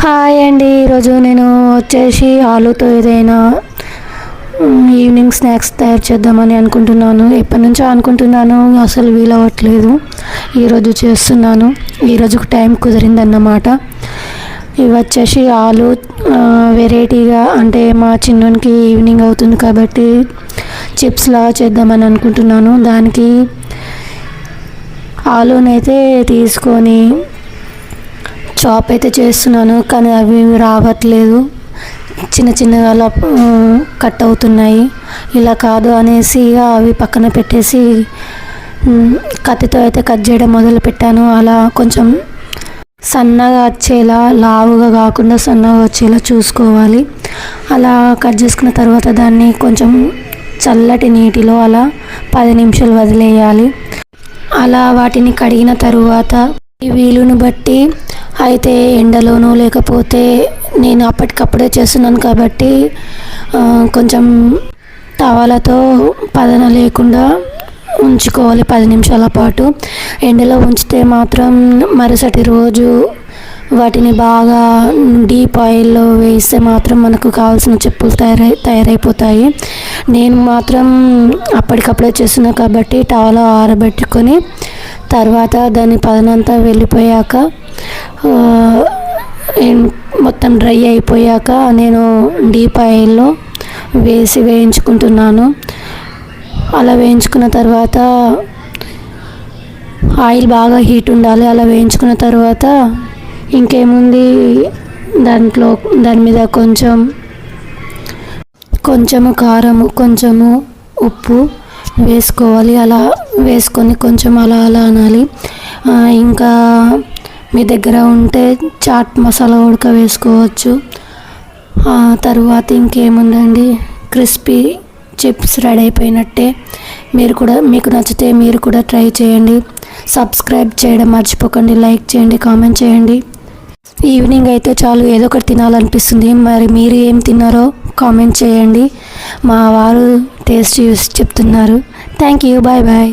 Hi అండి. ఈరోజు నేను వచ్చేసి ఆలూతో ఏదైనా ఈవినింగ్ స్నాక్స్ తయారు చేద్దామని అనుకుంటున్నాను. ఎప్పటి నుంచో అనుకుంటున్నాను, అసలు వీలవ్వట్లేదు. ఈరోజు చేస్తున్నాను. ఈరోజుకు టైం కుదిరిందన్నమాట. ఇవి వచ్చేసి ఆలు వెరైటీగా, అంటే మా చిన్నోనికి ఈవినింగ్ అవుతుంది కాబట్టి చిప్స్లా చేద్దామని అనుకుంటున్నాను. దానికి ఆలూనైతే తీసుకొని చాప్ అయితే చేస్తున్నాను, కానీ అవి రావట్లేదు. చిన్న చిన్నగా అలా కట్ అవుతున్నాయి. ఇలా కాదు అనేసి అవి పక్కన పెట్టేసి కత్తితో అయితే కట్ చేయడం మొదలు పెట్టాను. అలా కొంచెం సన్నగా వచ్చేలా, లావుగా కాకుండా సన్నగా వచ్చేలా చూసుకోవాలి. అలా కట్ చేసుకున్న తర్వాత దాన్ని కొంచెం చల్లటి నీటిలో అలా 10 నిమిషాలు వదిలేయాలి. అలా వాటిని కడిగిన తరువాత వీలును బట్టి అయితే ఎండలోనూ, లేకపోతే నేను అప్పటికప్పుడే చేస్తున్నాను కాబట్టి కొంచెం తవాలతో పదన లేకుండా ఉంచుకోవాలి 10 నిమిషాల పాటు. ఎండలో ఉంచితే మాత్రం మరుసటి రోజు వాటిని బాగా డీప్ ఆయిల్లో వేస్తే మాత్రం మనకు కావాల్సిన చెప్పులు తయారైపోతాయి. నేను మాత్రం అప్పటికప్పుడే చేస్తున్నా కాబట్టి టవలో ఆరబెట్టుకొని తర్వాత దాని పదనంతా వెళ్ళిపోయాక, మొత్తం డ్రై అయిపోయాక నేను డీప్ ఆయిల్లో వేసి వేయించుకుంటున్నాను. అలా వేయించుకున్న తర్వాత ఆయిల్ బాగా హీట్ ఉండాలి. అలా వేయించుకున్న తర్వాత ఇంకేముంది, దాని మీద కొంచెము కారము, కొంచెము ఉప్పు వేసుకోవాలి. అలా వేసుకొని కొంచెం అలా అనాలి. ఇంకా మీ దగ్గర ఉంటే చాట్ మసాలా ఉడక వేసుకోవచ్చు. తర్వాత ఇంకేముందండి, క్రిస్పీ చిప్స్ రెడీ అయిపోయినట్టే. మీకు నచ్చితే మీరు కూడా ట్రై చేయండి. సబ్స్క్రైబ్ చేయడం మర్చిపోకండి. లైక్ చేయండి, కామెంట్ చేయండి. ఈవినింగ్ అయితే చాలు ఏదో ఒకటి తినాలనిపిస్తుంది. మరి మీరు ఏం తిన్నారో కామెంట్ చేయండి. మా వారు టేస్ట్ చూసి చెప్తున్నారు. Thank you. Bye bye.